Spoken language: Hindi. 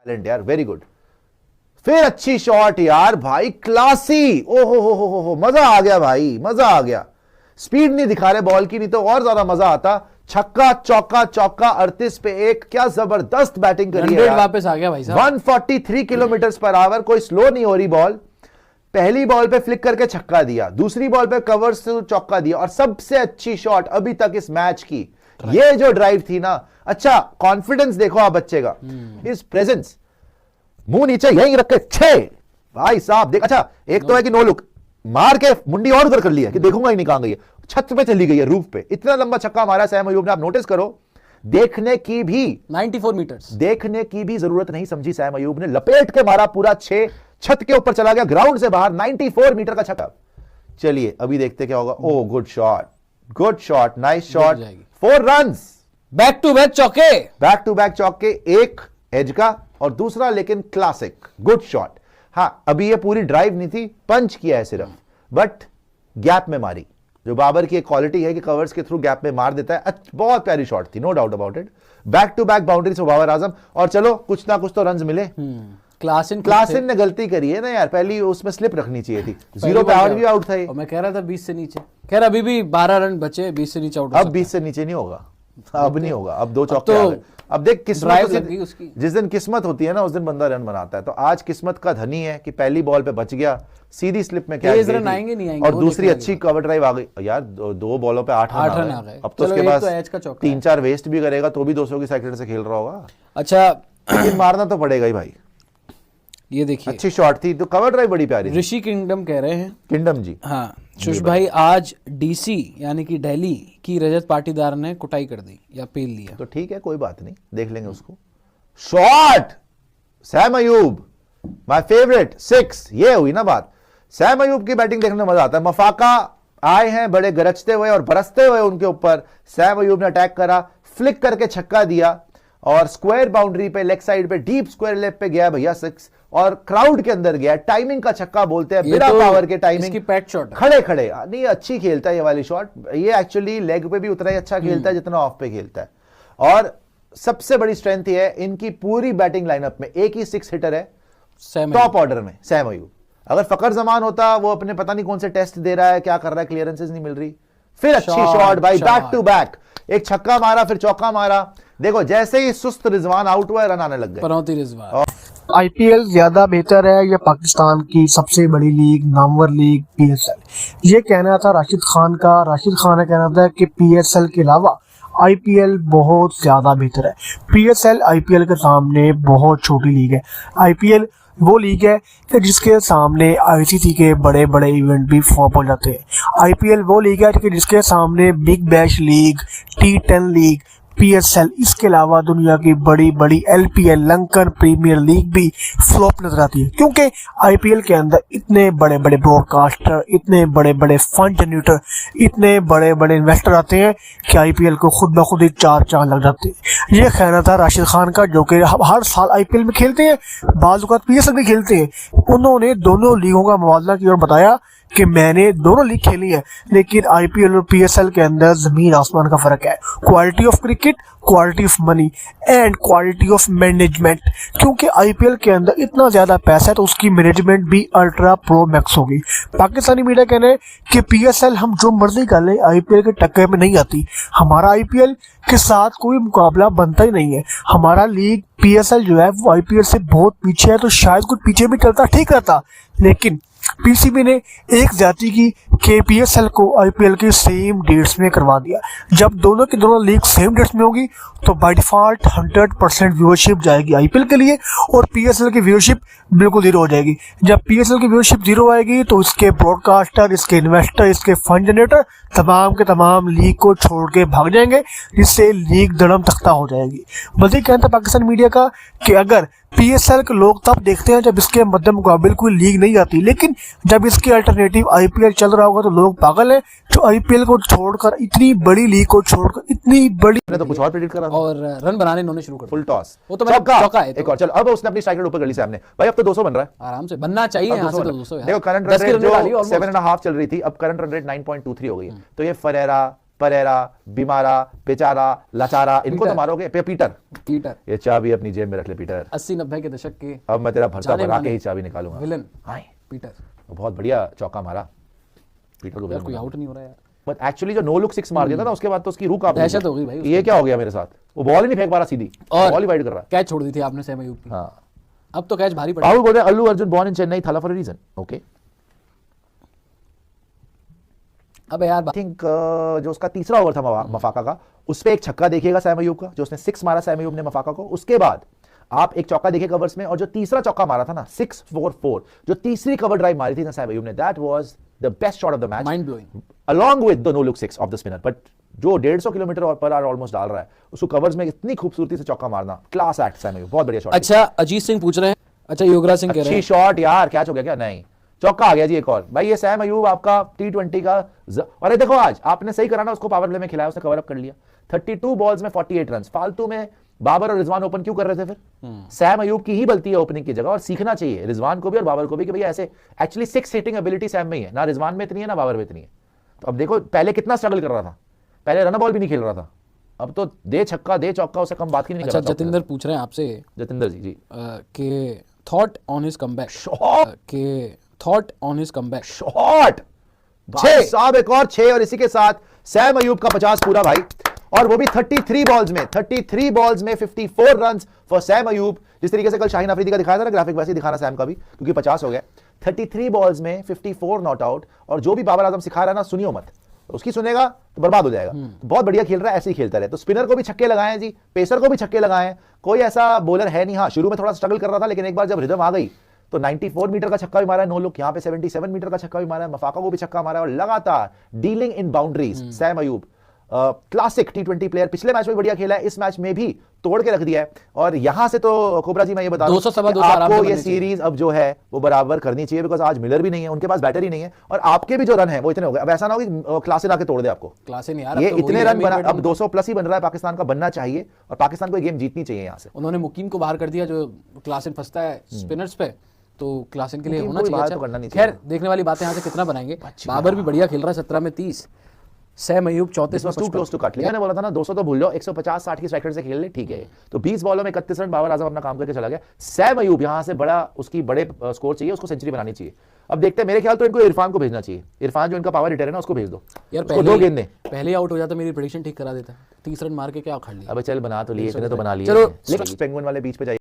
यार, वेरी गुड। फिर अच्छी शॉट यार भाई, क्लासी। ओहो हो, मजा आ गया भाई, मजा आ गया। स्पीड नहीं दिखा रहे बॉल की, नहीं तो और ज्यादा मजा आता। छक्का चौका चौका, 38 पे 1, क्या जबरदस्त बैटिंग करी है यार। वापस आ गया भाई साहब। 143 किलोमीटर पर आवर, कोई स्लो नहीं हो रही बॉल। पहली बॉल पे फ्लिक करके छक्का दिया, दूसरी बॉल पे कवर से चौका दिया, और सबसे अच्छी शॉट अभी तक इस मैच की ये जो ड्राइव थी ना। अच्छा कॉन्फिडेंस देखो आप बच्चे का, इस प्रेजेंस, मुंह नीचे यहीं रख के 6 भाई साहब देख। अच्छा एक तो है कि नो लुक मार के मुंडी और उधर कर लिया कि देखूंगा ही नहीं कहां गई है, छत पे चली गई है, रूफ पे। इतना लंबा छक्का मारा सैम अयूब ने, आप नोटिस करो। देखने की भी 94 मीटर्स, देखने की भी जरूरत नहीं समझी सैम अयूब ने, लपेट के मारा पूरा 6, छत के ऊपर चला गया, ग्राउंड से बाहर, 94 मीटर का छक्का। चलिए अभी देखते क्या होगा। Oh good shot, good shot, nice shot, 4 runs, back to back चौके, बैक टू बैक चौके, एक एज का और दूसरा लेकिन क्लासिक, गुड शॉट। हाँ अभी ये पूरी ड्राइव नहीं थी, पंच किया है सिर्फ, बट गैप में मारी, जो बाबर की एक क्वालिटी है कि कवर्स के थ्रू गैप में मार देता है। बहुत प्यारी शॉट थी, no doubt about it. Back to back boundary से बाबर आजम, और चलो कुछ ना कुछ तो रन्स मिले। क्लासिन ने गलती करी है ना यार, पहली उसमें स्लिप रखनी चाहिए थी, 0 पे आउट भी आउट था। और मैं कह रहा था 20 से नीचे, खैर अभी भी 12 रन बचे, 20 से नीचे आउट। अब 20 से नीचे नहीं होगा, अब नहीं होगा, अब 2 चौके आ गए। अब देख किस्मत उसकी, जिस दिन किस्मत होती है ना उस दिन बंदा रन बनाता है। तो आज किस्मत का धनी है कि पहली बॉल पे बच गया, सीधी स्लिप में कैच रन आएंगे नहीं आएंगे, और दूसरी अच्छी कवर ड्राइव आ गई यार। 2 बॉलों पे 8 रन आ गए। अब तो उसके पास 3-4 वेस्ट भी करेगा तो भी 200 की साइकिल से खेल रहा होगा। अच्छा लेकिन मारना तो पड़ेगा ही भाई। ये देखिए अच्छी शॉट थी, तो कवर ड्राइव बड़ी प्यारी। ऋषि किंगडम कह रहे हैं, किंगडम जी, हाँ शुश भाई, आज डीसी यानी कि दिल्ली की रजत पाटीदार ने कुटाई कर दी या पेल लिया। तो ठीक है कोई बात नहीं, देख लेंगे उसको। Shot Sam Ayub, my favourite 6, ये हुई ना बात। सैम अयूब की बैटिंग देखने में मजा आता है। मफाका आए हैं बड़े गरजते हुए और बरसते हुए उनके ऊपर, सैम अयूब ने अटैक करा, फ्लिक करके छक्का दिया, और स्क्वायर बाउंड्री पे लेग साइड पे डीप स्क्वायर लेग पे गया भैया 6, और क्राउड के अंदर गया। टाइमिंग का छक्का बोलते हैं, बिना पावर के टाइमिंग, इसकी पैट शॉट, खड़े खड़े नहीं, अच्छी खेलता है ये वाली शॉट। ये एक्चुअली लेग पे भी उतना ही अच्छा खेलता है जितना ऑफ पे खेलता है। और सबसे बड़ी स्ट्रेंथ ये है इनकी पूरी बैटिंग लाइनअप में एक ही 6 हिटर है टॉप ऑर्डर में, सैम अयूब। अगर फकर जमान होता, वो अपने पता नहीं कौन से टेस्ट दे रहा है, क्या कर रहा है, क्लियरेंसेस नहीं मिल रही, फिर अच्छी शॉट भाई, बैक टू बैक, एक छक्का मारा फिर चौका मारा। देखो जैसे ही सुस्त रिजवान आउट हुआ, रन आने लग गए। पनौती रिजवान। आईपीएल ज्यादा बेहतर है या पाकिस्तान की सबसे बड़ी लीग, नामवर लीग पीएसएल? ये कहना था राशिद खान का। राशिद खान का कहना था कि पीएसएल के अलावा आईपीएल बहुत ज्यादा बेहतर है। पीएसएल आईपीएल के सामने बहुत छोटी लीग है। आईपीएल वो लीग है कि जिसके सामने आईसीसी के बड़े बड़े इवेंट भी फ्लॉप हो जाते हैं। आईपीएल वो लीग है कि जिसके सामने big bash league, T10 league, PSL, इसके अलावा दुनिया की बड़ी बड़ी एलपीएल, लंकन प्रीमियर लीग भी फ्लॉप नजर आती है, क्योंकि आईपीएल के अंदर इतने बड़े बड़े ब्रॉडकास्टर, इतने बड़े बड़े फंड जनरेटर, इतने बड़े बड़े इन्वेस्टर आते हैं कि आईपीएल को खुद ब खुद ही 4 चांद लग जाते हैं। ये कहना था राशिद खान का, जो कि हर साल आईपीएल में खेलते हैं, बाज़ औक़ात पीएसएल में खेलते हैं। उन्होंने दोनों लीगों का मुकाबला किया और बताया कि मैंने दोनों लीग खेली है, लेकिन आईपीएल और पीएसएल के अंदर जमीन आसमान का फर्क है। Quality of cricket, quality of money and quality of management. क्योंकि आईपीएल के अंदर इतना ज्यादा पैसा है तो उसकी मैनेजमेंट भी अल्ट्रा प्रो मैक्स होगी। पाकिस्तानी मीडिया कहने कि पीएसएल हम जो मर्जी कर ले, आईपीएल के टक्कर में नहीं आती। हमारा आईपीएल के साथ कोई मुकाबला बनता ही नहीं है। हमारा लीग पीएसएल जो है वो आईपीएल से बहुत पीछे है, तो शायद कुछ पीछे भी चलता ठीक रहता, लेकिन पीसीबी ने एक जाति की केपीएसएल को आईपीएल के सेम डेट्स में करवा दिया। जब दोनों की दोनों लीग सेम डेट्स में होगी तो बाय डिफॉल्ट 100% व्यूअरशिप जाएगी आईपीएल के लिए, और पीएसएल की व्यूअरशिप बिल्कुल 0 हो जाएगी। जब पीएसएल की व्यूअरशिप 0 आएगी तो इसके ब्रॉडकास्टर, इसके इन्वेस्टर, इसके फंड जनरेटर तमाम के तमाम लीग को छोड़ के भाग जाएंगे, जिससे लीग धड़म तख्ता हो जाएगी। मजीद कहता पाकिस्तान मीडिया का कि अगर पीएसएल के लोग तब देखते हैं जब इसके मध्य मुकाबले कोई लीग नहीं आती, लेकिन जब इसके अल्टरनेटिव आईपीएल चल रहा होगा तो लोग पागल हैं जो आईपीएल को छोड़कर, इतनी बड़ी लीग को छोड़कर, इतनी बड़ी, तो कुछ और प्रेडिक्ट करा और रन बनाने इन्होंने शुरू कर फुल टॉस, वो तो चौका है। एक और चल, अब उसने अपनी स्ट्राइक रेट ऊपर कर ली सामने भाई। अब तो 200 बन रहा है, आराम से बनना चाहिए यहाँ से तो 200। देखो करंट रन रेट जो 7.5 चल रही थी, अब करंट रन रेट 9.23 हो गई है। तो ये फरेरा, परेरा, बिमारा, बेचारा, लाचारा, इनको तो मारोगे। पीटर, पीटर ये चाबी अपनी जेब में रख ले पीटर, 80-90 के दशक के अब मैं तेरा भरता जाने भरा के माने ही चाबी निकालूंगा। विलन हाँ, पीटर। बहुत बढ़िया चौका मारा पीटर को यार विलन कोई बना। आउट नहीं हो रहा यार। बट एक्चुअली जो नो लुक 6 मार दिया था ना, उसके बाद तो उसकी रूह कांप गई। दहशत हो गई भाई कि ये क्या हो गया मेरे साथ, वो बॉल ही नहीं फेंक पा रहा सीधी, और बॉल ही वाइड कर रहा है। कैच छोड़ दी थी आपने सैम अयूब की। हाँ, अब तो कैच भारी पड़ा। राहुल बोल रहे हैं अल्लू अर्जुन बॉर्न इन चेन्नई थाला फॉर अ रीजन। ओके, अब यार आई थिंक जो उसका तीसरा ओवर था मफाका का, उस पे एक छक्का देखिएगा सैम अयूब का, जो उसने 6 मारा सैम अयूब ने मफाका को। उसके बाद आप एक चौका देखिए कवर्स में, और जो तीसरा चौका मारा था ना 6-4-4, जो तीसरी कवर ड्राइव मारी थी ना सैम अयूब ने, that was the best shot of the match, mind blowing, along with the no look 6 of the spinner. But जो 150 किलोमीटर पर आवर ऑलमोस्ट डाल रहा है, उसको कवर्स में इतनी खूबसूरती से चौका मारना, क्लास एक्ट सैम अयूब, बहुत बढ़िया शॉट। अच्छा अजीत सिंह पूछ रहे हैं, अच्छा युवराज सिंह कह रहे अच्छी हैं शॉट यार, कैच हो गया क्या? नहीं, चौका आ गया जी एक और। भाई ये सैम अयूब आपका T20 का और ये देखो आज आपने सही करा ना, उसको पावर प्ले में खिलाया, उसने कवर अप कर लिया। 32 बॉल्स में 48 रन। फालतू में बाबर और रिजवान ओपन क्यों कर रहे थे फिर? सैम अयूब की ही गलती है ओपनिंग की जगह, और सीखना चाहिए रिजवान को भी और बाबर को भी कि भैया ऐसे एक्चुअली 6 हिटिंग एबिलिटी सैम में ही है, ना रिजवान में इतनी है ना बाबर में इतनी है। तो अब देखो पहले कितना स्ट्रगल कर रहा था, पहले रन बॉल भी नहीं खेल रहा था, अब तो दे छक्का दे चौका, उससे कम बात ही नहीं कर अच्छा रहा था। जतिंदर पूछ रहे हैं आपसे जतिंदर जी कि thought on his comeback, shot कि thought on his comeback. Shot 6 साहब, एक और 6, और इसी के साथ सैम अयूब का 50 पूरा भाई, और वो भी 33 बॉल्स में 54 रन्स फॉर सैम अयूब। जिस तरीके से कल शाहीन अफरीदी का दिखाया था ना ग्राफिक, वैसे ही दिखाना सैम का भी, क्योंकि 50 हो गया। 33 बॉल्स में 54 नॉट आउट, और जो भी बाबर आजम सिखा रहा है ना, सुनियो मत, उसकी सुनेगा तो बर्बाद हो जाएगा। तो बहुत बढ़िया खेल रहा है, ऐसे ही खेलता रहे। तो स्पिनर को भी छक्के लगाए हैं जी, पेसर को भी छक्के लगाए हैं, कोई ऐसा बॉलर है नहीं। हाँ, शुरू में थोड़ा स्ट्रगल कर रहा था, लेकिन एक बार जब रिदम आ गई तो 94 मीटर का छक्का भी मारा है नो लुक, यहाँ पे 77 मीटर का छक्का भी मारा है, मफाका को भी छक्का मारा है, और लगातार dealing in boundaries Sam Ayub. Classic T20 player, पिछले मैच में बढ़िया खेला है, इस मैच में भी तोड़ के रख दिया है। और यहां से तो कोबरा जी मैं ये बता दूं 200 सवा कि 200 आराम आपको से ये बननी चाहिए। सीरीज अब जो है वो बराबर करनी चाहिए, बिकॉज आज मिलर भी नहीं है, उनके पास बैटर ही नहीं है, और आपके भी जो रन है वो इतने हो गए। अब ऐसा ना हो कि क्लासिक आके तोड़ दे आपको, क्लासे नहीं यार, ये अब तो इतने वही रन है, बना, मेन अब बैटिंग। 200 प्लस ही बन रहा है, पाकिस्तान का बनना चाहिए, और पाकिस्तान को गेम जीतनी चाहिए यहाँ से। उन्होंने मुकीम को बाहर कर दिया, जो क्लासन फंसता है स्पिनर्स पे, तो क्लासन के लिए मुकीम होना को भी बाहर चाहिए। तो करना नहीं अच्छा, खैर देखने वाली बातें यहाँ से कितना बनाएंगे। बाबर भी बढ़िया खेल रहा है, 17 में 30, सैम अयूब 34 में टू क्लोज टू कट लिया। मैंने बोला था ना 200 तो भूल जाओ, 150-60 की स्ट्राइक रेट से खेल ले, ठीक है। तो 20 बॉलों में 31 रन, बाबर आजम अपना काम करके चला गया। सैम अयूब यहाँ से बड़ा, उसकी बड़े स्कोर चाहिए, उसको सेंचुरी बनानी चाहिए। अब देखते हैं, मेरे ख्याल तो इनको इरफान को भेजना चाहिए। इरफान जो इनका पावर हिटर है ना, उसको भेज दो यार, उसको 2 गेंद दे। पहले आउट हो जाता मेरी प्रेडिक्शन ठीक करा देता, 30 रन मार के क्या उखाड़ लिया। अब चल बना तो लिए, इतने तो बना लिए। चलो, लेकिन पेंगुइन वाले बीच पे जाइए।